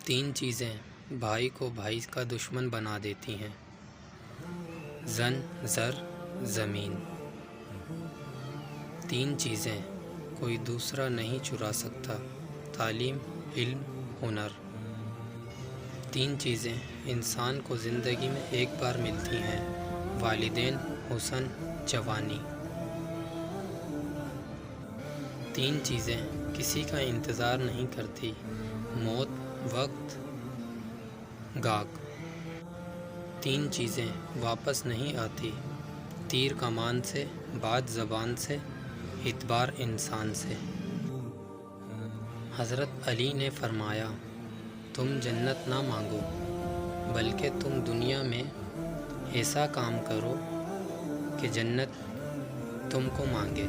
تین چیزیں بھائی کو بھائی کا دشمن بنا دیتی ہیں: زن، زر، زمین۔ تین چیزیں کوئی دوسرا نہیں چرا سکتا: تعلیم، علم، ہنر۔ تین چیزیں انسان کو زندگی میں ایک بار ملتی ہیں: والدین، حسن، جوانی۔ تین چیزیں کسی کا انتظار نہیں کرتی: موت، وقت، گاگ۔ تین چیزیں واپس نہیں آتی: تیر کمان سے، بات زبان سے، اعتبار انسان سے۔ حضرت علی نے فرمایا، تم جنت نہ مانگو، بلکہ تم دنیا میں ایسا کام کرو کہ جنت تم کو مانگے۔